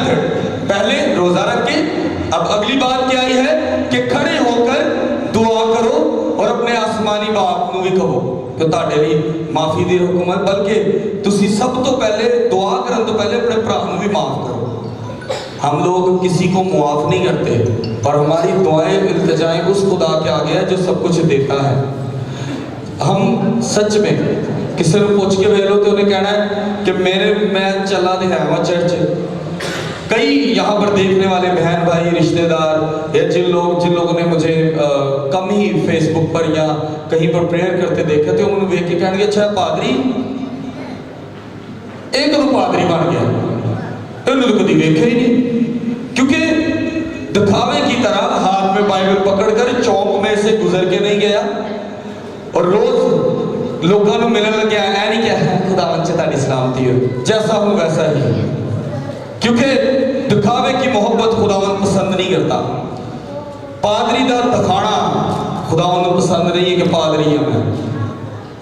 Method, पहले रोजा रख के, अब अगली बात क्या आई है कि खड़े होकर दुआ करो और अपने आसमानी बाप को भी कहो कि ਤੁਹਾਡੇ ਲਈ माफी दी हुक्म है, बल्कि तुसी सब तो पहले दुआ करने तो पहले अपने भरा को भी माफ करो। हम लोग किसी को मुआफ नहीं करते, पर हमारी दुआएं इल्तिजाएं उस खुदा के आगे है जो सब कुछ देता है। हम सच में किसी को पूछ के वेलो तो उन्हें कहना है कि मैं चला तो है वहाँ चर्च। कई यहाँ पर देखने वाले बहन भाई रिश्तेदार या जिन लोगों ने मुझे कम ही फेसबुक पर या कहीं पर प्रेयर करते देखा थे, उन्होंने देख के कहने अच्छा पादरी एक तो पादरी बन गया, उन्होंने तो कभी देखा ही नहीं, क्योंकि दिखावे की तरह हाथ में बाइबल पकड़कर चौक में से गुजर के नहीं गया और रोज लोगों को मिलने लग गया ऐ नहीं क्या है खुदा ताड़ी सलामती हो, जैसा हूं वैसा ही, क्योंकि दिखावे की मोहब्बत खुदावन पसंद नहीं करता। पादरी का दिखाना खुदावन को पसंद नहीं है कि पादरी है मैं,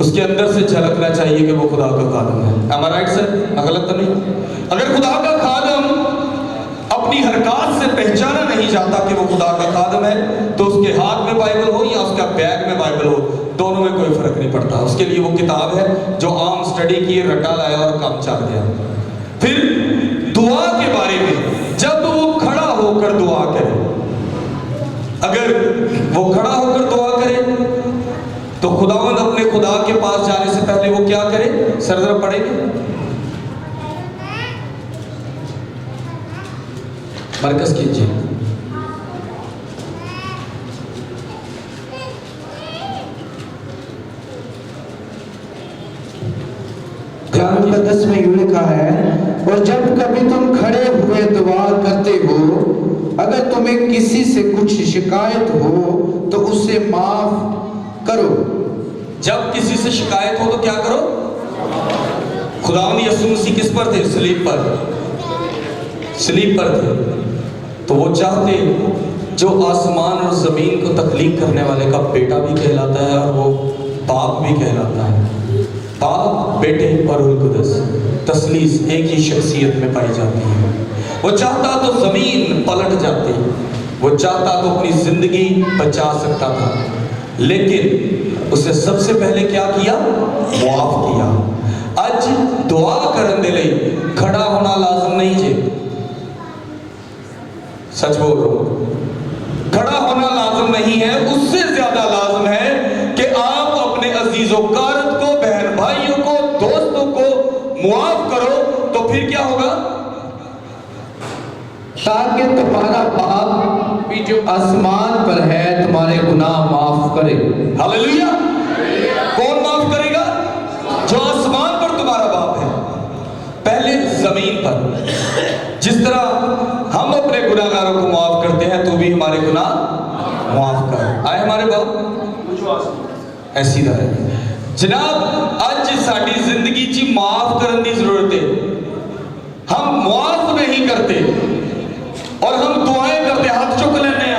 उसके अंदर से झलकना चाहिए कि वो खुदा का खादम है। am I right sir? गलत तो नहीं? अगर खुदा का खादम अपनी हरकत से पहचाना नहीं जाता कि वो खुदा का खादम है, तो उसके हाथ में बाइबल हो या उसका बैग में बाइबल हो, दोनों में कोई फर्क नहीं पड़ता। उसके लिए वो किताब है जो आम स्टडी की, रट्टा लाया और काम चल गया। फिर दुआ के बारे में, जब वो खड़ा होकर दुआ करे, अगर वो खड़ा होकर दुआ करे तो खुदावंद अपने खुदा के पास जाने से पहले वो क्या करे, सरदर पड़ेगा, मरकज कीजिए। ध्यान का 10 में यूं लिखा है, और जब कभी तुम खड़े हुए दुआ करते हो, अगर तुम्हें किसी से कुछ शिकायत हो तो उसे माफ करो। जब किसी से शिकायत हो तो क्या करो? खुदावंद यीशु मसीह किस पर थे? सलीब पर थे। तो वो चाहते जो आसमान और जमीन को तख्लीक करने वाले का बेटा भी कहलाता है और वो बाप भी कहलाता है। बाप, बेटे और रूह कुदस तस्लीस एक ही शख्सियत में पाई जाती है। वो चाहता तो जमीन पलट जाती, वो चाहता तो अपनी जिंदगी बचा सकता था, लेकिन उसे सबसे पहले क्या किया? मुआफ किया। आज दुआ करने दे लिए खड़ा होना लाजम नहीं जे, सच बोल रहा हूं, खड़ा होना लाजम नहीं है, उससे ज्यादा लाजम है कि आप अपने अजीजों कारत को, बहन भाइयों को, दोस्तों को मुआफ करो। तो फिर क्या होगा? ताकि तुम्हारा बाप भी जो आसमान पर है तुम्हारे गुनाह माफ करे। हालेलुया। कौन माफ करेगा? जो आसमान पर तुम्हारा बाप है। पहले जमीन पर जिस तरह हम अपने गुनाहगारों को माफ करते हैं, तो भी हमारे गुनाह माफ कर आए हमारे बाप। ऐसी तरह जनाब आज साड़ी जिंदगी ची माफ करने की जरूरत है। हम माफ नहीं करते और हम दुआएं करते, हाथ चुक लेने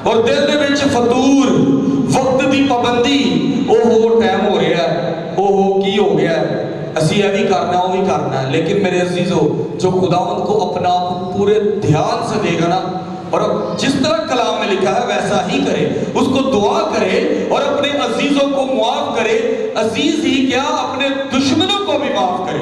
और दिल दे विच फतूर, वक्त की पाबंदी, ओहो टाइम हो रहा है, ओहो की हो गया है, असी यह भी करना वो भी करना है। लेकिन मेरे अजीजों, जो खुदावंद को अपना पूरे ध्यान से देगा ना, और जिस तरह कलाम में लिखा है वैसा ही करे, उसको दुआ करे और अपने अजीजों को मुआफ करे। अजीज ही क्या, अपने दुश्मनों को भी माफ करे,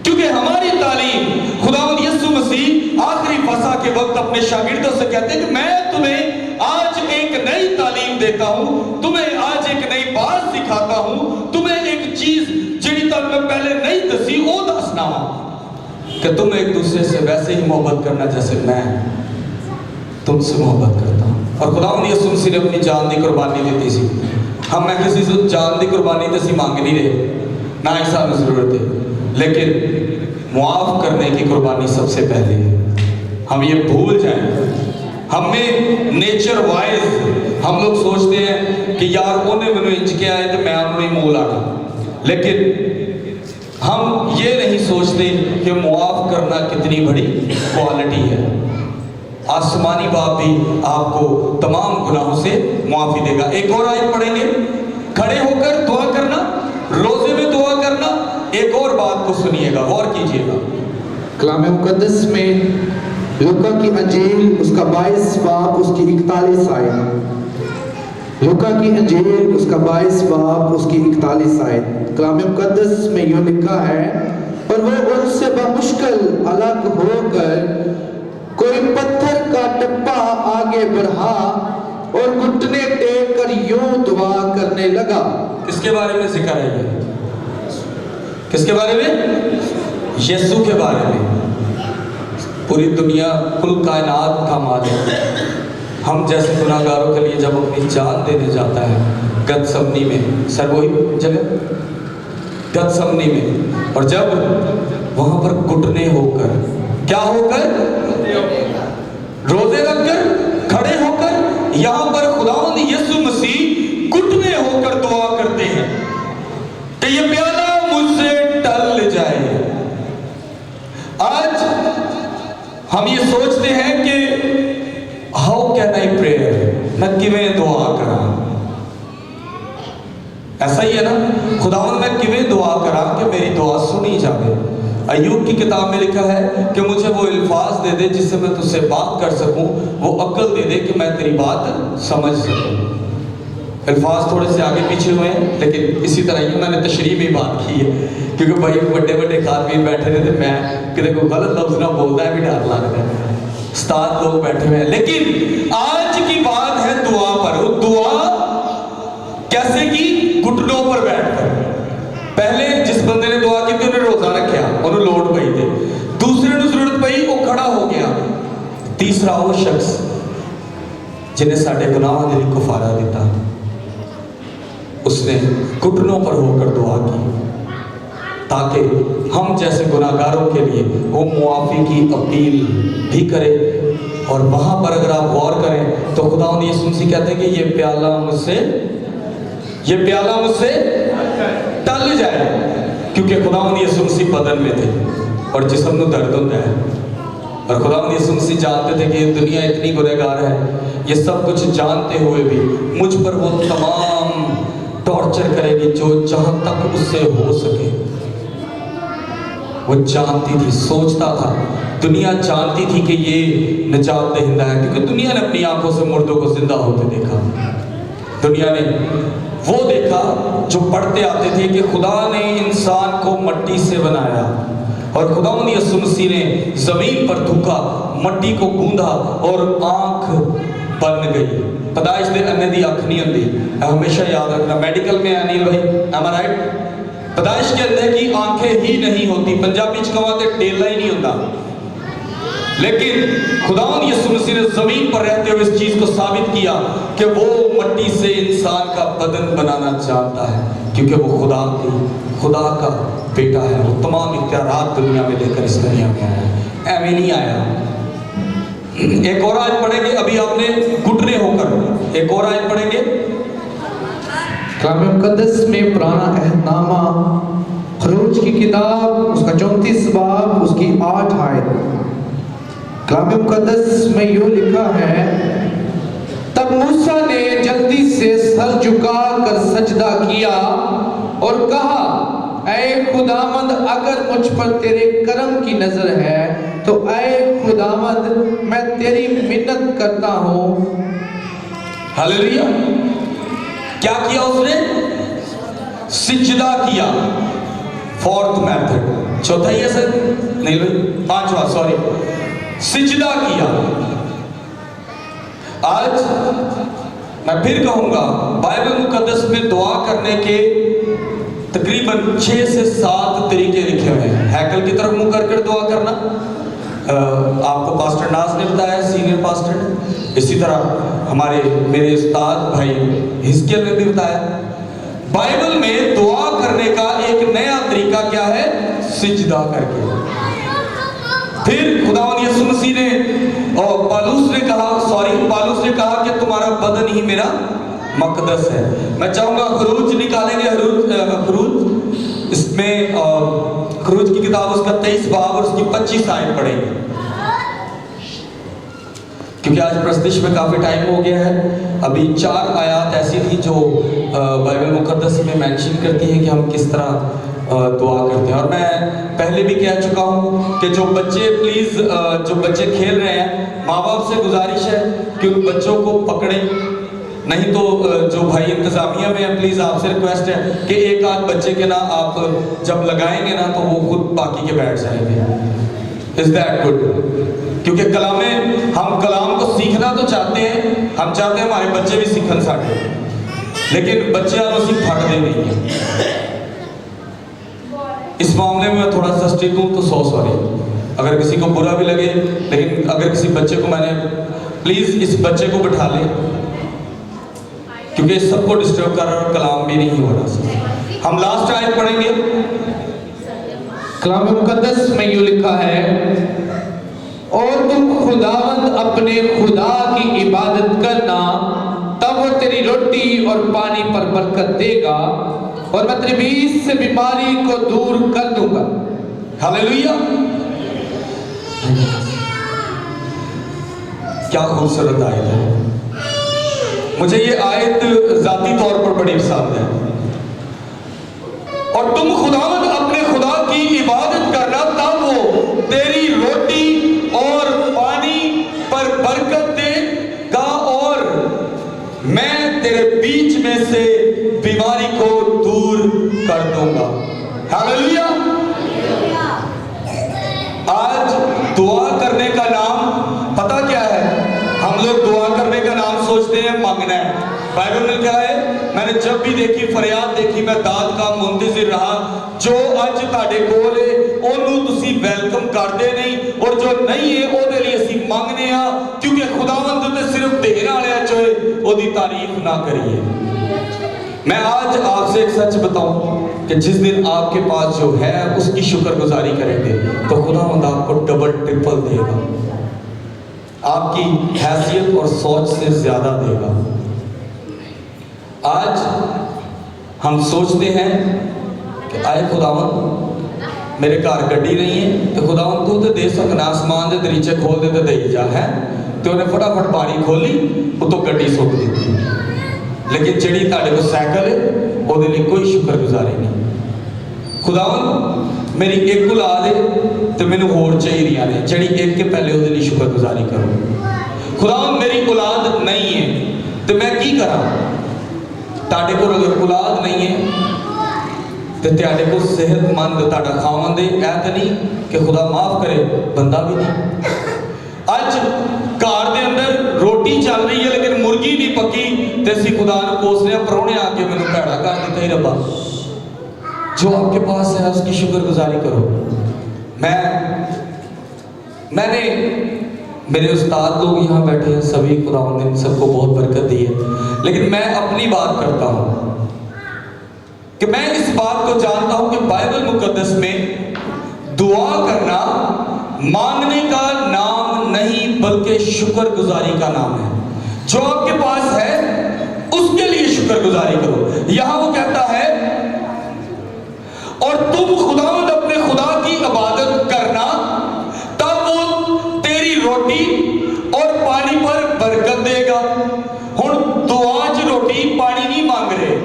क्योंकि हमारी तालीम खुदावंद यीशु मसीह आखिरी फसा के वक्त अपने शागिर्दों से कहते हैं कि मैं तुम्हें आज एक नई तालीम देता हूं, तुम्हें आज एक नई बात सिखाता हूं, तुम्हें एक चीज जिहड़ी तक मैं पहले नहीं दसी वो दसना कि तुम एक दूसरे से वैसे ही मोहब्बत करना जैसे मैं तुमसे मोहब्बत करता हूं। और खुदावंद यीशु मसीह ने अपनी जान की कुर्बानी दी थी। हम मैं किसी से जान की कुर्बानी तो असीं मांग नहीं रहे, ना ही सानू जरूरत है, लेकिन मुआफ करने की कुर्बानी सबसे पहले है। हम ये भूल जाएं, हमें नेचर वाइज हम लोग सोचते हैं कि यार उन्हें मैंने इंच के आए तो मैं उन्हें मुँह लाना, लेकिन हम ये नहीं सोचते कि मुआफ करना कितनी बड़ी क्वालिटी है। आसमानी बाप भी आपको तमाम गुनाहों से मुआफी देगा। एक और आयत पढ़ेंगे, खड़े होकर दुआ करना, रोजे में दुआ करना। एक और बात को सुनिएगा, गौर कीजिएगा, कलाम मुकद्दस में लूका की अंजील उसका 22 बाब उसकी 41 आयत। लूका की अंजील उसका 22 बाब उसकी 41 आयत। कलाम मुकद्दस में यूं लिखा है, और वो उनसे बमुश्किल अलग होकर कोई पत्थर का टप्पा आगे बढ़ा और घुटने टेक कर यूं दुआ करने लगा। किसके बारे में जिक्र है ये? किसके बारे में? यीशु के बारे में। पूरी दुनिया कुल कायनात का मालिक हम जैसे गुनाहगारों के लिए जब अपनी जान देने जाता है गतसमनी में, सर वही जगह गतसमनी में, और जब वहां पर घुटने होकर, क्या होकर, रोजे रखकर, खड़े होकर, यहां पर खुदावंद यीशु मसीह घुटने होकर दुआ करते हैं कि ये प्याला मुझसे टल जाए। आज हम ये सोचते हैं कि हाउ कैन आई प्रेयर, मैं किवें दुआ करा। ऐसा ही है ना, खुदावंद मैं किवें दुआ करा कि मेरी दुआ सुनी जाए। अय्यूब की किताब में लिखा है कि मुझे वो अल्फाज दे दे जिससे मैं तुझसे बात कर सकूं, वो अक्ल दे दे कि मैं तेरी बात समझ सकूं। अल्फाज थोड़े से आगे पीछे हुए हैं, लेकिन इसी तरह ही मैंने तशरीह में बात की है, क्योंकि भाई बड़े बड़े खातमीन बैठे थे, तो मैं किसी को गलत लफ्ज ना बोलता है भी डर लगता है। उस्ताद लोग बैठे हुए हैं, लेकिन आज की बात है दुआ पर। वो दुआ कैसे की? घुटनों पर बैठकर। पहले जिस बंदे ने दुआ की थी उन्हें रोजा रखा, उन्हें लोड़ पई थी। दूसरे ने जरूरत पई, वो खड़ा हो गया। तीसरा वो शख्स जिन्हें साढ़े गुनाहों दे लई कुफारा दिता, उसने घुटनों पर होकर दुआ की ताकि हम जैसे गुनाहगारों के लिए वो मुआफ़ी की अपील भी करे। और वहां पर अगर आप गौर करें तो खुदावंद यीशु मसीह कहते हैं कि ये प्याला मुझसे टल जाए, क्योंकि खुदावंद यीशु मसीह बदन में थे और जिस्म में दर्द होता है। और खुदावंद यीशु मसीह जानते थे कि ये दुनिया इतनी गुनहगार है, ये सब कुछ जानते हुए भी मुझ पर वो तमाम टॉर्चर करेगी जो जहां तक उससे हो सके। वो जानती थी, सोचता था, दुनिया जानती थी कि ये निजात दहिंदा है, क्योंकि दुनिया ने अपनी आंखों से मुर्दों को जिंदा होते देखा। दुनिया ने वो देखा जो पढ़ते आते थे कि खुदा ने इंसान को मट्टी से बनाया और खुदावंद यीशु मसीह ने जमीन पर थूका, मट्टी को गूंदा और आंख बन गई। पैदाइश दे अन्ने दी अख नहीं होती, हमेशा याद रखना। मेडिकल में अनिल भाई, am I right? पैदाइश के अंदर की आंखें ही नहीं होती। पंजाबी च कहा तो टेला ही नहीं होता, लेकिन खुदावंद यीशु मसीह ने जमीन पर रहते हुए इस चीज को साबित किया कि वो मट्टी से इंसान का बदन बनाना चाहता है, क्योंकि वो खुदा का बेटा है। वो तमाम इख्तियारात दुनिया में लेकर इस दुनिया में आया है, एवं नहीं आया। एक और आयत पढ़ेंगे, अभी आपने घुटने होकर एक और आयत पढ़ेंगे। कलाम मुकद्दस में पुराना अहदनामा खरूज की किताब उसका 34 बाब उसकी 8 आयत। कलाम मुकद्दस में यूं लिखा है, तब मूसा ने जल्दी से सर झुकाकर सजदा किया और कहा, ऐ खुदावंद, अगर मुझ पर तेरे करम की नजर है तो ऐ खुदावंद मैं तेरी मिन्नत करता हूं। हालेलुया। क्या किया उसने? सिजदा किया। फोर्थ मेथड, चौथा ही है सर, नहीं भाई, पांचवा, सॉरी, सिजदा किया। आज मैं फिर कहूंगा, बाइबल मुकद्दस में दुआ करने के तकरीबन 6 से 7 तरीके लिखे हुए हैं। हैकल की तरफ मुंह कर दुआ करना, आपको पास्टर नाज ने बताया, सीनियर पास्टर। इसी तरह मेरे उस्ताद भाई हिजकियल ने भी बताया। बाइबल में दुआ करने का एक नया तरीका क्या है? सिजदा करके। फिर खुदावंद यीशु मसीह ने और पालूस ने कहा कि तुम्हारा बदन ही मेरा मकदस है। मैं चाहूंगा खरूज निकालेंगे, खरूज इसमें खरूज की किताब उसका 23 बाब और उसकी 25 आयत पढ़ेंगे, क्योंकि आज प्रस्तुति में काफी टाइम हो गया है। अभी 4 आयत ऐसी थी जो बाइबल मुकद्दस में मेंशन करती है कि हम किस तरह दुआ करते हैं। और मैं पहले भी कह चुका हूँ कि जो बच्चे प्लीज़ जो बच्चे खेल रहे हैं, माँ बाप से गुजारिश है कि उन बच्चों को पकड़ें, नहीं तो जो भाई इंतज़ामिया में है प्लीज़ आपसे रिक्वेस्ट है कि एक आध बच्चे के ना आप जब लगाएंगे ना तो वो खुद बाकी के बैठ जाएंगे। Is that good? क्योंकि हम कलाम को सीखना तो चाहते हैं, हम चाहते हैं हमारे बच्चे भी सीखन साढ़े, लेकिन बच्चे उसी फटते नहीं हैं। इस मामले में मैं थोड़ा सा स्ट्रिक्ट हूँ, तो सॉरी अगर किसी को बुरा भी लगे, लेकिन अगर किसी बच्चे को मैंने प्लीज़ इस बच्चे को बिठा ले, क्योंकि सबको डिस्टर्ब कर रहा है और कलाम भी नहीं हो रहा। हम लास्ट आयत पढ़ेंगे। कलाम मुकद्दस में यूं लिखा है, और तुम खुदावंद अपने खुदा की इबादत करना, तब वो तेरी रोटी और पानी पर बरकत देगा, और मैं तेरे बीच से बीमारी को दूर कर दूंगा। हालेलुया! क्या खूबसूरत आयत है। मुझे ये आयत जाती तौर पर बड़ी पसंद है। और तुम खुदावंद अपने खुदा की इबादत करना, तब वो तेरी रोटी और पानी पर बरकत देगा, और मैं तेरे बीच में से बीमारी को दूर कर दूंगा। हालेलुया! आज दुआ करने का नाम पता क्या है? हम लोग दुआ करने का नाम सोचते हैं मांगना है। बाइबल में क्या है? मैंने जब भी देखी फरियाद देखी, मैं दाद का मुंतजिर रहा। जो अज तुहाडे कोल है ओनू तुसी वेलकम करदे नहीं, और जो नहीं है ओदे लिए असी मांगने आ, क्योंकि खुदावंद ते सिर्फ देने वाले चोए ओदी तारीफ ना करिए। मैं आज आपसे एक सच बताऊं कि जिस दिन आपके पास जो है उसकी शुक्रगुजारी करेंगे तो खुदावंद आपको डबल ट्रिपल देगा, आपकी हैसियत और सोच से ज्यादा देगा। आज हम सोचते हैं कि आए खुदावंद मेरे घर गड्डी नहीं है, तो खुदावंद तू तो दे सकना, आसमान के दरीचे खोल दे तो दे जा है। तो उन्हें फटाफट बारी खोली, उतो गड्डी सुट दी। लेकिन जिहड़ी तुहाडे कोल साइकिल है ਉਹਦੇ ਲਈ कोई शुक्रगुजारी नहीं। खुदावंद मेरी एक औलाद है तो मैनू होर चाहिए ने, जिहड़ी एक के पहले ਉਹਦੇ ਲਈ शुक्रगुजारी करो। खुदावंद मेरी औलाद नहीं है तो मैं की करा? तुहाडे कोल अगर औलाद नहीं है तो तुहाडे कोल सेहतमंद तुहाडा खावंद है, ऐ तो नहीं कि खुदा माफ करे बंदा भी नहीं। अज घर के अंदर रोटी चल रही है लेकिन मुर्गी नहीं पकी, तो असी खुदा को कोसने परौने आके मैंने भैड़ा कर दिता ही रब्बा। जो आपके पास है उसकी शुक्रगुजारी करो। मैंने मेरे उस्ताद लोग यहाँ बैठे हैं, सभी खुदा ने सबको बहुत बरकत दी है, लेकिन मैं अपनी बात करता हूँ कि मैं इस बात को जानता हूँ कि बाइबल मुकद्दस में दुआ करना मांगने का नाम नहीं बल्कि शुक्रगुजारी का नाम है। जो आपके पास है उसके लिए शुक्रगुजारी करो। यहां वो कहता है, और तुम खुदावंद अपने खुदा की इबादत करना, तब वो तेरी रोटी और पानी पर बरकत देगा। हुण दुआ च रोटी पानी नहीं मांग रहे,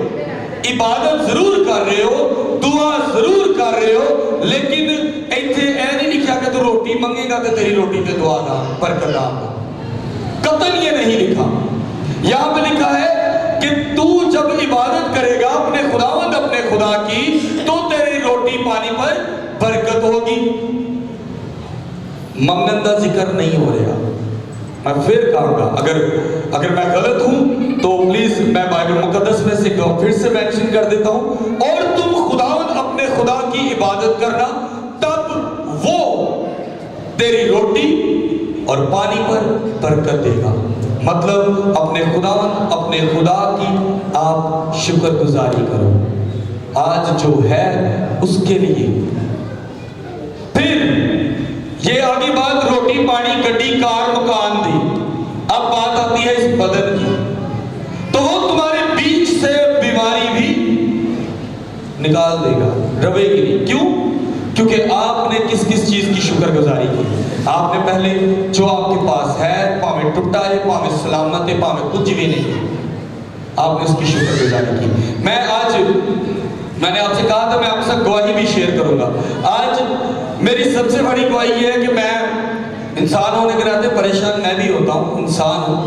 इबादत जरूर कर रहे हो, दुआ जरूर कर रहे हो, लेकिन इत्थे ऐ नहीं लिखा कि तू रोटी मंगेगा तो तेरी रोटी पे दुआ ना बरकत ना। कतन ये नहीं लिखा। यहां पे लिखा है कि तू जब इबादत करेगा अपने खुदावंद अपने खुदा की, तो तेरी रोटी पानी पर बरकत होगी। मंगन का जिक्र नहीं हो रहा। मैं फिर कहूंगा, अगर मैं गलत हूं तो प्लीज मैं बाइबल मुकद्दस में से फिर से मेंशन कर देता हूं, और तुम खुदावंद अपने खुदा की इबादत करना, तब वो तेरी रोटी और पानी पर बरकत देगा। मतलब अपने खुदावंद अपने खुदा की आप शुक्रगुजारी करो आज जो है उसके लिए। फिर ये आगे बात रोटी पानी गड्डी कार मकान दी, अब बात आती है इस बदन की। तो वो तुम्हारे बीच से बीमारी भी निकाल देगा, रवेगी नहीं। क्यों? क्योंकि आपने किस किस चीज की शुक्रगुजारी की। आपने पहले जो आपके पास है, भावे टुटा है, भावे सलामत है, भावे कुछ भी नहीं, आपने उसकी शुक्रगुजारी की। मैं आज मैंने आपसे कहा था मैं आपसे गवाही भी शेयर करूंगा। आज मेरी सबसे बड़ी गवाही ये है कि मैं इंसान होने के नाते परेशान मैं भी होता हूँ, इंसान हूँ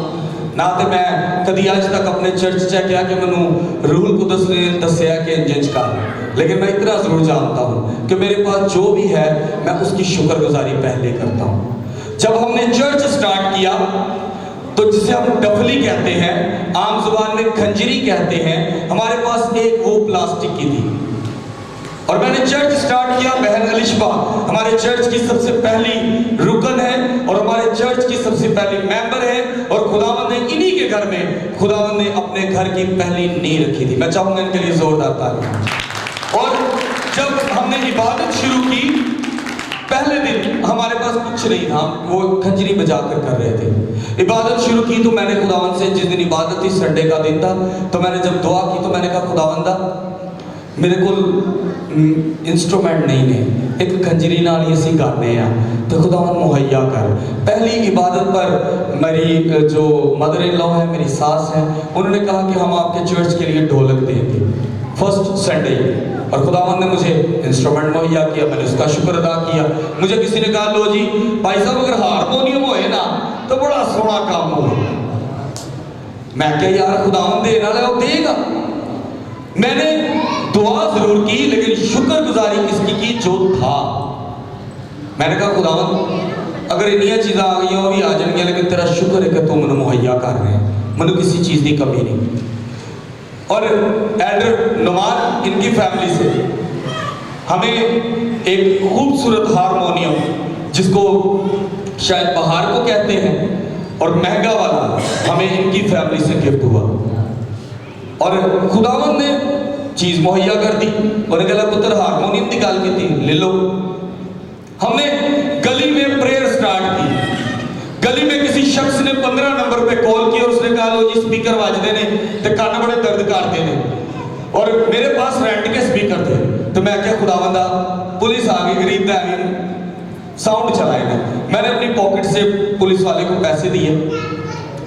ना। तो मैं कभी आज तक अपने चर्च च क्या कि मैनू रूल कुदस ने दसिया कि इंज कर, लेकिन मैं इतना जरूर जानता हूँ कि मेरे पास जो भी है मैं उसकी शुक्रगुजारी पहले करता हूँ। जब हमने चर्च स्टार्ट किया तो जिसे हम डफली कहते हैं, आम जुबान में खंजरी कहते हैं, हमारे पास एक वो प्लास्टिक की थी और मैंने चर्च स्टार्ट किया। बहन अलिशबा हमारे चर्च की सबसे पहली रुकन है और हमारे चर्च की सबसे पहली मेंबर है और खुदावंद ने इन्हीं के घर में खुदावंद ने अपने घर की पहली नींव रखी थी। मैं चाहूंगा इनके लिए जोरदार ताली। और जब हमने इबादत शुरू की, पहले दिन हमारे पास कुछ नहीं था, वो खंजरी बजाकर कर रहे थे। इबादत शुरू की तो मैंने खुदावंद से, जिस दिन इबादत थी संडे का दिन था, तो मैंने जब दुआ की तो मैंने कहा खुदावंदा मेरे को इंस्ट्रूमेंट नहीं ने, एक खंजरी नाल ही असी गाने आ तो खुदावंद मुहैया कर। पहली इबादत पर मेरी जो मदर इन लॉ है, मेरी सास है, उन्होंने कहा कि हम आपके चर्च के लिए ढोलक देंगे फर्स्ट संडे, और खुदावंद ने मुझे इंस्ट्रूमेंट मुहैया किया। मैंने उसका शुक्र अदा किया। मुझे किसी ने कहा लो जी भाई साहब अगर हारमोनियम होए ना तो बड़ा सोहना काम हो। मैं क्या यार खुदावंद देने वाला है, वो देगा। मैंने दुआ जरूर की लेकिन शुक्रगुजारी किसकी की, जो था। मैंने कहा खुदावंद अगर इन्नियां चीज़ां आ गई वो भी आ जाएंगी, लेकिन तेरा शुक्र है कि तू मैंने मुहैया कर रहे हैं, मैंने किसी चीज़ की कमी नहीं। और एल्डर नुमान इनकी फैमिली से हमें एक खूबसूरत हारमोनियम, जिसको शायद बहार को कहते हैं और महंगा वाला, हमें इनकी फैमिली से गिफ्ट हुआ। और खुदावंद ने चीज मुहैया कर दी। उन्हें कहा पुत्र हारमोनियम की गल की ले लो। हमने गली में प्रेयर स्टार्ट की। गली में किसी शख्स ने 15 नंबर पे कॉल किया और उसने कहा लो जी स्पीकर बजते ने तो कान बड़े दर्द करते हैं, और मेरे पास रेंट के स्पीकर थे। तो मैं क्या खुदावंदा पुलिस आ गई, गरीब दा साउंड चलाए ने। मैंने अपनी पॉकेट से पुलिस वाले को पैसे दिए,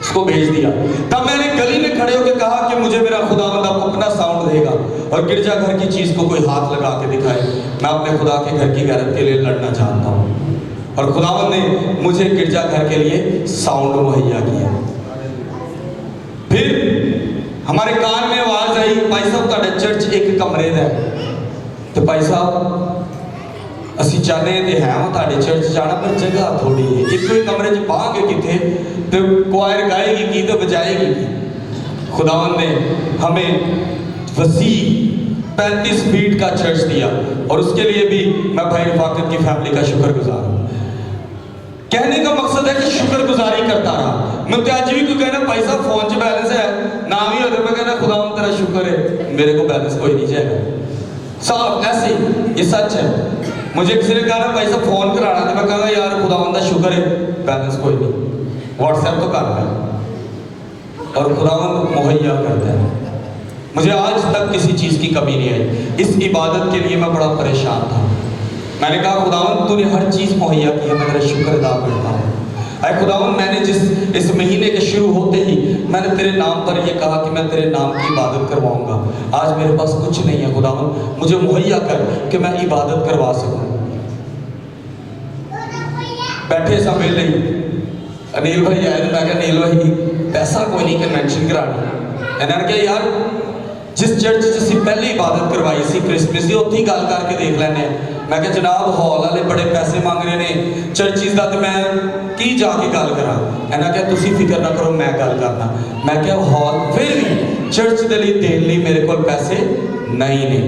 उसको भेज दिया। तब मैंने गली में खड़े होकर कहा कि मुझे मेरा खुदावंद अपना साउंड देगा और गिरजा घर की चीज को कोई हाथ लगा के दिखाए, मैं अपने खुदा के घर की गैरत के लिए लड़ना चाहता हूँ। और खुदावंद ने मुझे गिरजा घर के लिए साउंड मुहैया किया। फिर हमारे कान में आवाज आई भाई साहब तुहाडा चर्च एक कमरे दा है, तो भाई साहब असी चाहते तो है तुहाडे चर्च जाना पर जगह थोड़ी है, एक ही कमरे च पाओगे किथे, तो क्वायर गाएगी की तो बजाएगी की। खुदावंद ने हमें वसी 35 फीट का चर्च दिया और उसके लिए भी मैं भाई रफाकत की फैमिली का शुक्रगुजार हूँ। कहने का मकसद है कि शुक्रगुजारी करता रहा। मैं आज भी कोई कहना भाई साहब फोन च बैलेंस है ना भी हो, मैं कहना खुदावंद तेरा शुक्र है मेरे को बैलेंस कोई नहीं जाएगा। साहब ऐसे ये सच है। मुझे किसी ने कहा ना भाई साहब फोन कराना, तो मैं कहा यार खुदावंद का शुक्र है बैलेंस कोई नहीं, व्हाट्सएप तो कर रहा है और खुदावंद मुहैया करता है। मुझे आज तक किसी चीज़ की कमी नहीं आई। इस इबादत के लिए मैं बड़ा परेशान था। मैंने कहा खुदावंद तूने हर चीज़ मुहैया की है, मैं तेरा शुक्र अदा करता हूँ। अरे खुदावंद मैंने इस महीने के शुरू होते ही मैंने तेरे नाम पर यह कहा कि मैं तेरे नाम की इबादत करवाऊंगा। आज मेरे पास कुछ नहीं है, खुदावंद मुझे मुहैया कर कि मैं इबादत करवा सकूं। बैठे सब वेले अनिल भाई आए, मैं क्या अनिल भाई पैसा कोई नहीं कन्वेंशन करानी। इन्होंने कहा यार जिस चर्च से पहले इबादत करवाई सी क्रिसमस की उत्थे ही गल करके देख लैने। मैं क्या जनाब हॉल वाले बड़े पैसे मांग रहे ने चर्चिज का, तो मैं की जाके गल करा। इन्हें क्या तुसी फिक्र ना करो मैं गल करना। मैं क्या हॉल फिर भी चर्च के लिए देने लिए मेरे को पैसे नहीं ने।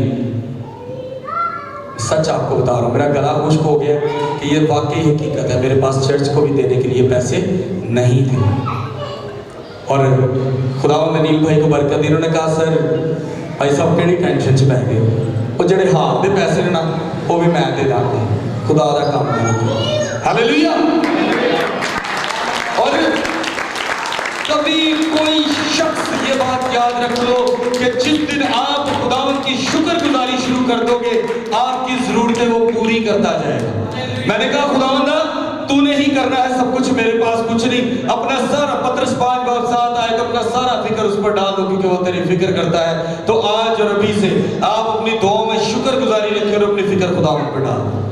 सच आपको बता रहा हूँ, मेरा गला खुश्क हो गया कि ये वाकई हकीकत है, मेरे पास चर्च को भी देने के लिए पैसे नहीं थे। और खुदावंद अनिल भाई को बरकत दी। उन्होंने कहा सर भाई साहब केड़ी टेंशन च पै गए, वो जड़े हाथ के पैसे ने ना वो भी मैं दे दांगा, खुदा का काम है। हालेलुया। और कभी कोई शख्स ये बात याद रख लो कि जिस दिन आप खुदावंद की शुक्रगुजारी शुरू कर दोगे आपकी जरूरतें वो पूरी करता जाएगा। मैंने कहा खुदावंद तूने ही करना है सब कुछ, मेरे पास कुछ नहीं। अपना सारा पत्रस 5 बाब 7 आए तो अपना सारा फिक्र उस पर डाल दो, क्योंकि वो तेरी फिक्र करता है। तो आज और अभी से आप अपनी दुआओं में शुक्रगुजारी रखें और अपनी फिक्र खुदावंद पर डाल दो।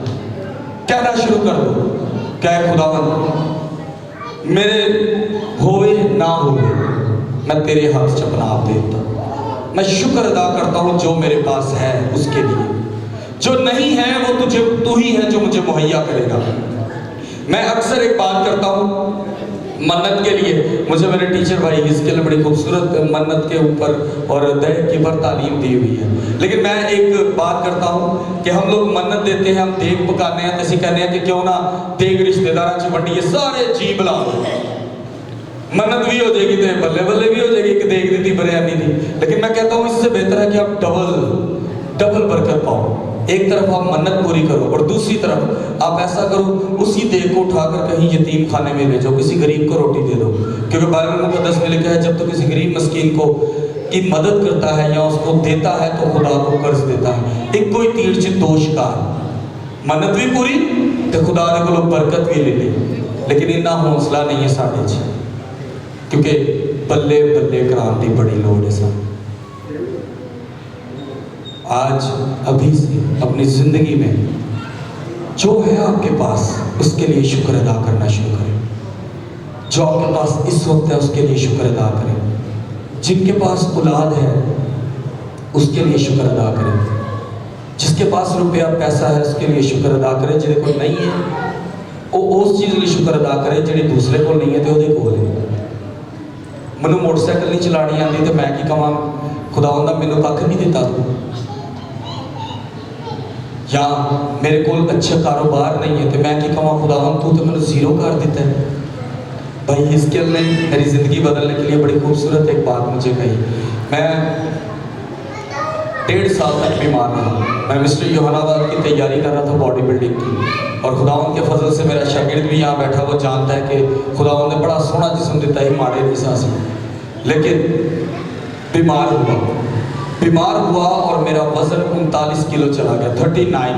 कहना शुरू कर दो, क्या खुदावंद मेरे होवे ना होवे मैं तेरे हाथ चपना आप देता हूं। मैं शुक्र अदा करता हूं जो मेरे पास है उसके लिए, जो नहीं है वो तुझे तू ही है जो मुझे मुहैया करेगा। मैं अक्सर एक बात करता हूं मन्नत के लिए। मुझे मेरे टीचर भाई इसके लिए बड़ी खूबसूरत मन्नत के ऊपर और दहेज की पर तालीम दी हुई है। लेकिन मैं एक बात करता हूं कि हम लोग मन्नत देते हैं, हम देग पकाने हैं, तैसी कहने हैं कि क्यों ना देग रिश्तेदार च वंडी सारे जी बुला लो, मन्नत भी हो जाएगी तो बल्ले बल्ले भी हो जाएगी कि देख दी थी बिरयानी थी। लेकिन मैं कहता हूँ इससे बेहतर है कि आप डबल बरकत पाओ। एक तरफ आप मन्नत पूरी करो और दूसरी तरफ आप ऐसा करो उसी देग को उठाकर कहीं यतीम खाने में ले जाओ, किसी गरीब को रोटी दे दो। क्योंकि बाइबल मुकद्दस में लिखा है जब तो किसी गरीब मस्कीन को की मदद करता है या उसको देता है तो खुदा को कर्ज देता है। एक कोई तीर च दो शिकार, मन्नत भी पूरी तो खुदा ने को बरकत भी ले ली। लेकिन इन्ना हौसला नहीं है साढ़े च, क्योंकि बल्ले बल्ले कराने की बड़ी लोड़ है सब। आज अभी से अपनी जिंदगी में जो है आपके पास उसके लिए शुक्र अदा करना शुरू करें। जो आपके पास इस वक्त है उसके लिए शुक्र अदा करें। जिनके पास औलाद है उसके लिए शुक्र अदा करें। जिसके पास रुपया पैसा है उसके लिए शुक्र अदा करें। जिन्हें को नहीं है वो उस चीज़ लिए शुक्र अदा करें जिन्हें दूसरे को नहीं है तो वो कोल है। मैनू मोटरसाइकिल नहीं चलानी आती तो मैं की कहां खुदावंदा मैनू कख नहीं देता तू, या मेरे को अच्छा कारोबार नहीं है तो मैं की कहां खुदावंद तू तो मैंने जीरो कर दिता है। भाई हिजकिय्याह ने मेरी ज़िंदगी बदलने के लिए बड़ी खूबसूरत एक बात मुझे कही। मैं 1.5 साल तक बीमार रहा। मैं मिस्टर योहानाबाद की तैयारी कर रहा था बॉडी बिल्डिंग की, और खुदावंद के फजल से मेरा शागिर्द भी यहाँ बैठा वो जानता है कि खुदावंद ने बड़ा सोहना जिस्म दिता है, माड़े नहीं सासी। लेकिन बीमार हुआ और मेरा वजन 39 किलो चला गया, 39।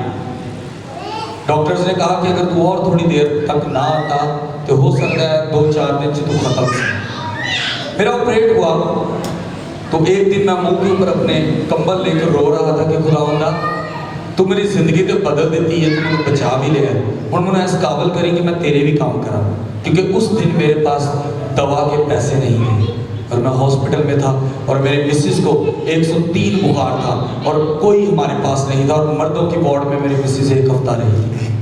डॉक्टर्स ने कहा कि अगर तू और थोड़ी देर तक ना आता तो हो सकता है 2-4 दिन से तू खत्म से। मेरा ऑपरेट हुआ तो एक दिन मैं मुंह के ऊपर अपने कंबल लेकर रो रहा था कि खुदावंदा तू मेरी जिंदगी तो बदल देती है, तू मुझे बचा भी लिया और मैंने इस काबिल करी कि मैं तेरे भी काम करा। क्योंकि उस दिन मेरे पास दवा के पैसे नहीं थे और मैं हॉस्पिटल में था और मेरे मिसेस को 103 बुखार था और कोई हमारे पास नहीं था, और मर्दों की वार्ड में मेरी मिसेस 1 हफ्ता रही थी।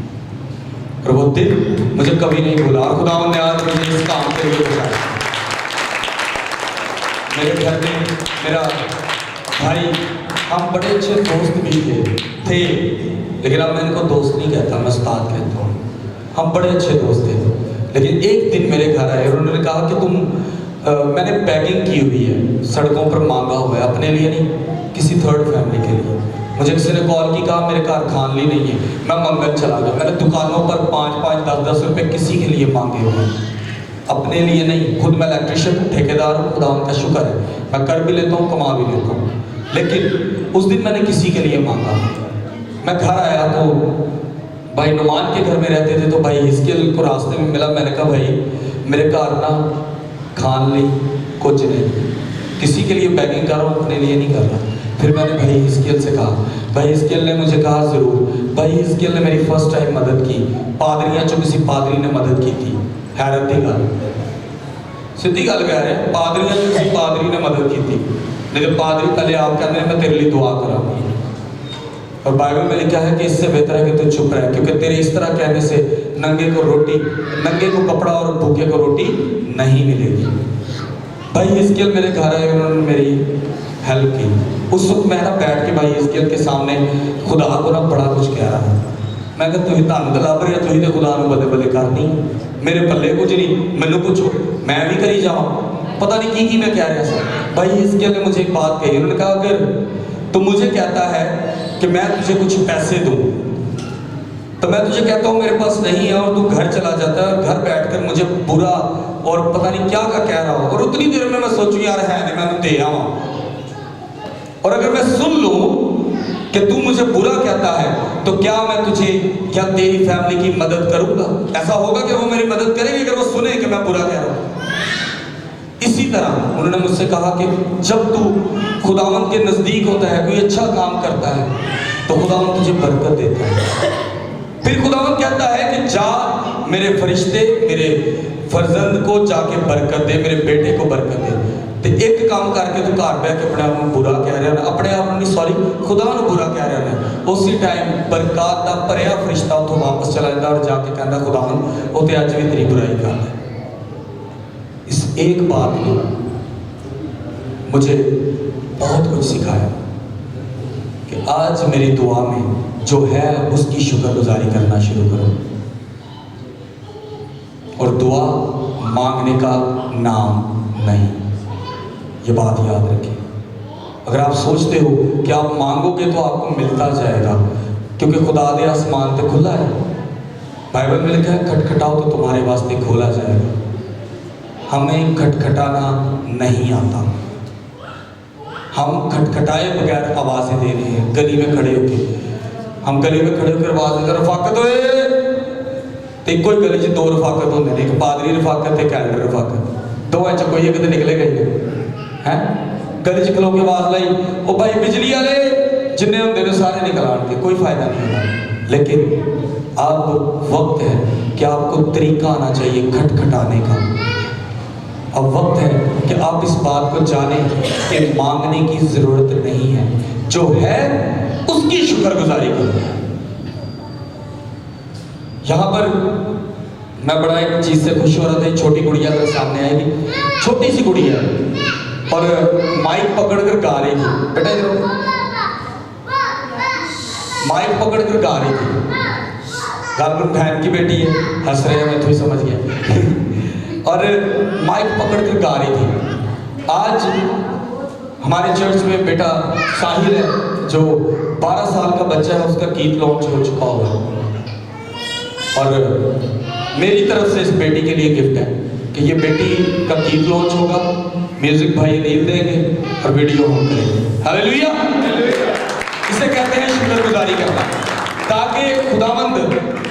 और वो दिन मुझे कभी नहीं भूला और खुदावंद ने आज मुझे इस काम के लिए बुलाया। मेरे घर में मेरा भाई, हम बड़े अच्छे दोस्त भी थे लेकिन अब मैं इनको दोस्त नहीं कहता, मैं उस्ताद कहता हूँ। हम बड़े अच्छे दोस्त थे। लेकिन एक दिन मेरे घर आए और उन्होंने कहा कि मैंने पैकिंग की हुई है, सड़कों पर मांगा हुआ है, अपने लिए नहीं किसी थर्ड फैमिली के लिए। मुझे किसी ने कॉल की, कहा मेरे घर खानली नहीं है, मैं मंगल चला गया। मैंने दुकानों पर 5-5, 10-10 रुपए किसी के लिए मांगे हुए, अपने लिए नहीं। खुद मैं इलेक्ट्रिशियन हूँ, ठेकेदार हूँ, खुदा उनका शुक्र है, मैं कर भी लेता हूँ, कमा भी लेता हूँ। लेकिन उस दिन मैंने किसी के लिए मांगा। मैं घर आया तो भाई नुमान के घर में रहते थे, तो भाई हिजकिय्याह को रास्ते में मिला। मैंने कहा भाई मेरे घर ना खान ली कुछ नहीं, किसी के लिए पैकिंग कर रहा हूँ, अपने लिए नहीं कर रहा। फिर मैंने भाई हिजकिय्याह से कहा, भाई हिजकिय्याह ने मुझे कहा ज़रूर। भाई हिजकिय्याह ने मेरी फर्स्ट टाइम मदद की, पादरियाँ जो किसी पादरी ने मदद की थी। हैरत की गल, सीधी गल कह रहे हैं, पादरियाँ जो किसी पादरी ने मदद की थी। नहीं तो पादरी पहले आप कहते हैं मैं तेरे लिए दुआ कराऊंगी, और बाइबल में लिखा है कि इससे बेहतर है कि तू चुप रहे, क्योंकि तेरे इस तरह कहने से नंगे को कपड़ा और भूखे को रोटी नहीं मिलेगी। भाई हिजकिय्याह मेरे घर आए, उन्होंने मेरी हेल्प की। उस वक्त मैं ना बैठ के भाई हिजकिय्याह के सामने खुदा को ना बड़ा कुछ कह रहा था। मैं कहता तुम धन दलाब रहे, तुम तो खुदा को बदे बदे करनी, मेरे पल्ले कुछ नहीं, मैनू पूछो मैं भी करी जाऊँ। पता नहीं की मैं कह रहा था। भाई हिजकिय्याह ने मुझे एक बात कही, उन्होंने कहा अगर तू मुझे कहता है कि मैं तुझे कुछ पैसे दूं तो मैं तुझे कहता हूँ मेरे पास नहीं है, और तू घर चला जाता है और घर बैठकर मुझे बुरा और पता नहीं क्या का कह रहा हो, और उतनी देर में मैं सोचूं यार है नहीं, मैं दे आवा। और अगर मैं सुन लूं कि तू मुझे बुरा कहता है तो क्या मैं तुझे क्या तेरी फैमिली की मदद करूंगा? ऐसा होगा कि वो मेरी मदद करेंगे अगर वो सुने कि मैं बुरा कह रहा हूं? इसी तरह उन्होंने मुझसे कहा कि जब तू खुदावंद के नजदीक होता है, कोई अच्छा काम करता है, तो खुदावंद तुझे बरकत देता है। फिर खुदावंद कहता है कि जा मेरे फरिश्ते मेरे फर्जंद को जाके बरकत दे, मेरे बेटे को बरकत दे। तो एक काम करके तू घर बह के अपने आप को बुरा कह रहा है, अपने आप नहीं सॉरी खुदा को बुरा कह रहा है। उसी टाइम बरकत का भरिया फरिश्ता उतो वापस चला जाता और जाके कहता खुदावंद वो तो अज भी तेरी बुराई करता है। इस एक बात ने मुझे बहुत कुछ सिखाया कि आज मेरी दुआ में जो है उसकी शुक्रगुजारी करना शुरू करो। और दुआ मांगने का नाम नहीं, ये बात याद रखिए। अगर आप सोचते हो कि आप मांगोगे तो आपको मिलता जाएगा, क्योंकि खुदा दे आसमान तो खुला है। बाइबल में लिखा है खटखटाओ तो तुम्हारे वास्ते खोला जाएगा। हमें खटखटाना नहीं आता, हम खटखटाए बगैर आवाजें दे रहे हैं। गली में खड़े होकर हम गली में खड़े होकर आवाज देते रफाकत होए, तो एक कोई गली च दो रफाकत होंगे, एक पादरी रफाकत एक कैलेंडर रफाकत, दोवें च कोई एक तो निकलेगा ही है। गली च खलो के आवाज लाई ओ भाई बिजली वाले, जिन्ने होंगे ने सारे निकल आएंगे, कोई फायदा नहीं होगा। लेकिन अब वक्त है कि आपको तरीका आना चाहिए खटखटाने का। अब वक्त है कि आप इस बात को जानें कि मांगने की जरूरत नहीं है, जो है उसकी शुक्रगुजारी करो। यहां पर मैं बड़ा एक चीज से खुश हो रहा था। छोटी गुड़िया मेरे सामने आएगी, छोटी सी गुड़िया और माइक पकड़कर गा रही थी। बेटा इधर माइक पकड़कर गा रही थी। गालपुर बहन की बेटी है, हंस रहे हैं, मैं तो ही समझ गया। और माइक पकड़कर गा रही थी। आज हमारे चर्च में बेटा साहिल है जो 12 साल का बच्चा है, उसका गीत लॉन्च हो चुका होगा। और मेरी तरफ से इस बेटी के लिए गिफ्ट है कि ये बेटी का गीत लॉन्च होगा, म्यूजिक भाई रील देंगे और वीडियो हम करेंगे। हालेलुया। इसे कहते हैं शुक्रगुजारी करना, ताकि खुदावंद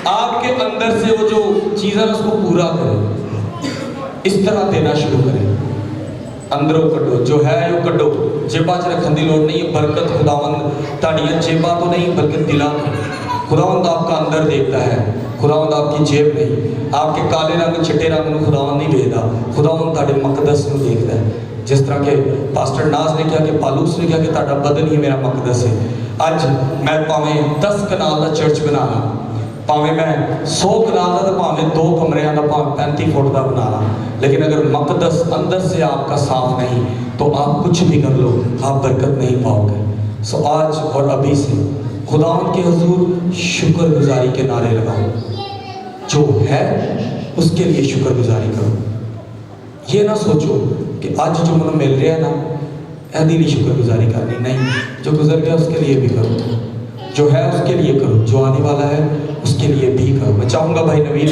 आपके अंदर से वो जो चीज़ है उसको पूरा करे। इस तरह देना शुरू करें। अंदरों कटो, जो है वो कटो, जेबा च रखने की लोड़ नहीं है। बरकत खुदावंद ताड़ियां जेबा तो नहीं बल्कि दिला। खुदावंद आपका अंदर देखता है, खुदावंद आपकी जेब नहीं। आपके काले रंग चिट्टे रंग में खुदावंद नहीं देखता, खुदावंद ताड़े मकदस में देखता है। जिस तरह के पास्टर नाज ने कहा कि पालूस ने कहा कि ताड़ा बदन ही मेरा मकदस है। अज मैं भावें 10 कनाल का चर्च बना ला, भावें मैं 100 कनाल का, तो भावें 2 कमरिया का, भावें 35 फुट का बना ला, लेकिन अगर मकदस अंदर से आपका साफ नहीं तो आप कुछ भी कर लो, आप बरकत नहीं पाओगे। सो आज और अभी से खुदावंद के हुजूर शुक्रगुजारी के नारे लगाओ। जो है उसके लिए शुक्रगुजारी करो। ये ना सोचो कि आज जो मुझे मिल रहा है ना ऐसी नहीं शुक्रगुजारी करनी, नहीं। जो गुजर गया उसके लिए भी करो, जो है उसके लिए करो, जो आने वाला है उसके लिए भी करो। मैं चाहूंगा भाई नवीन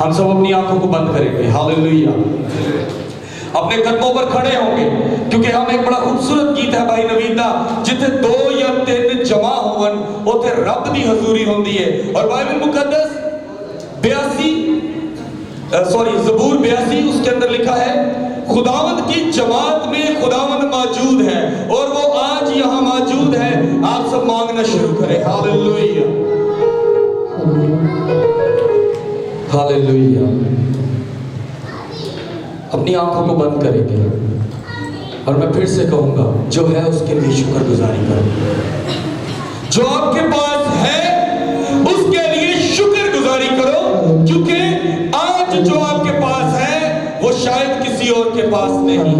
हम सब अपनी आंखों को बंद करेंगे। हालेलुया। अपने कदमों पर खड़े होंगे, क्योंकि हम एक बड़ा खूबसूरत गीत है भाई नवीन दा, जिथे 2 या 3 जमा होवन उथे रब दी हजूरी होंदी है। और बाइबल मुकद्दस 82 ज़बूर 82 उसके अंदर लिखा है खुदावंद की जमात में खुदावंद मौजूद है और वो आज यहाँ मौजूद है। आप सब मांगना शुरू करें। Hallelujah, hallelujah. अपनी आंखों को बंद करेंगे और मैं फिर से कहूंगा, जो है उसके लिए शुक्रगुजारी करो। जो आपके पास है उसके लिए शुक्रगुजारी करो, क्योंकि आज जो आपके पास है वो शायद किसी और के पास नहीं।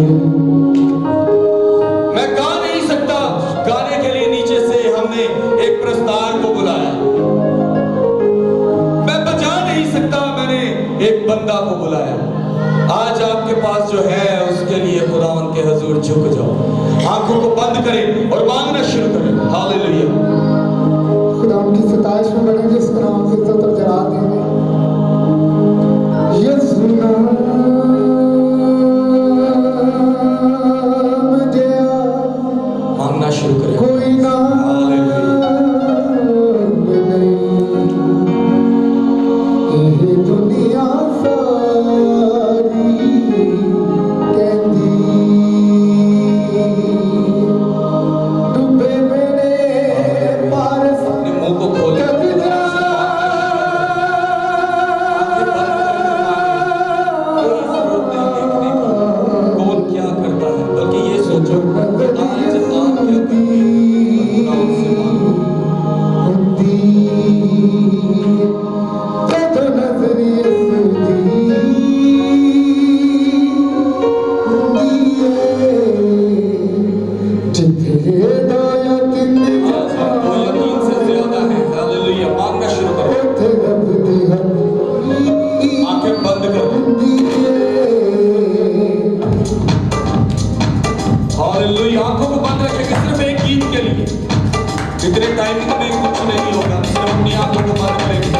मैं गा नहीं सकता, गाने के लिए नीचे से हमने एक प्रस्तार को बुलाया। मैं बजा नहीं सकता, मैंने एक बंदा को बुलाया। आज आपके पास जो है उसके लिए खुदावंद के हुजूर झुक जाओ, आंखों को बंद करें और मांगना शुरू करें। हालेलुया। खुदा उनकी सताइश में बढ़ेंगे, इसका नाम से इज्जत और जलाल देंगे। यीशु नाम मांगना शुरू करें। कोई नाम थे रब दी हरी आंखें बंद करो। हालेलुया, आंखों को बंद रखेंगे सिर्फ एक गीत के लिए। इतने टाइम में कुछ नहीं होगा, सिर्फ अपनी आंखों को बंद करेंगे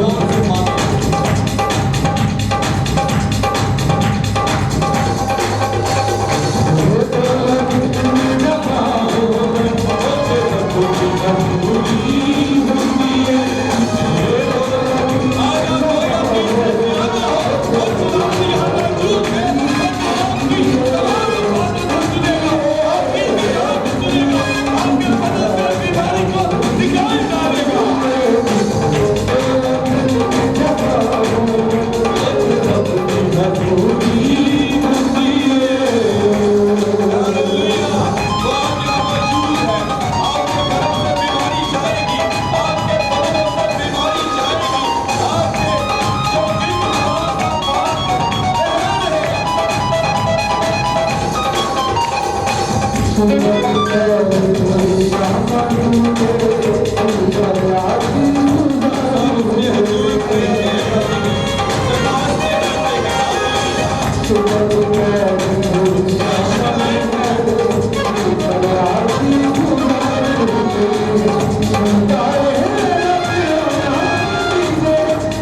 और फिर मांगेंगे।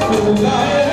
सुनाए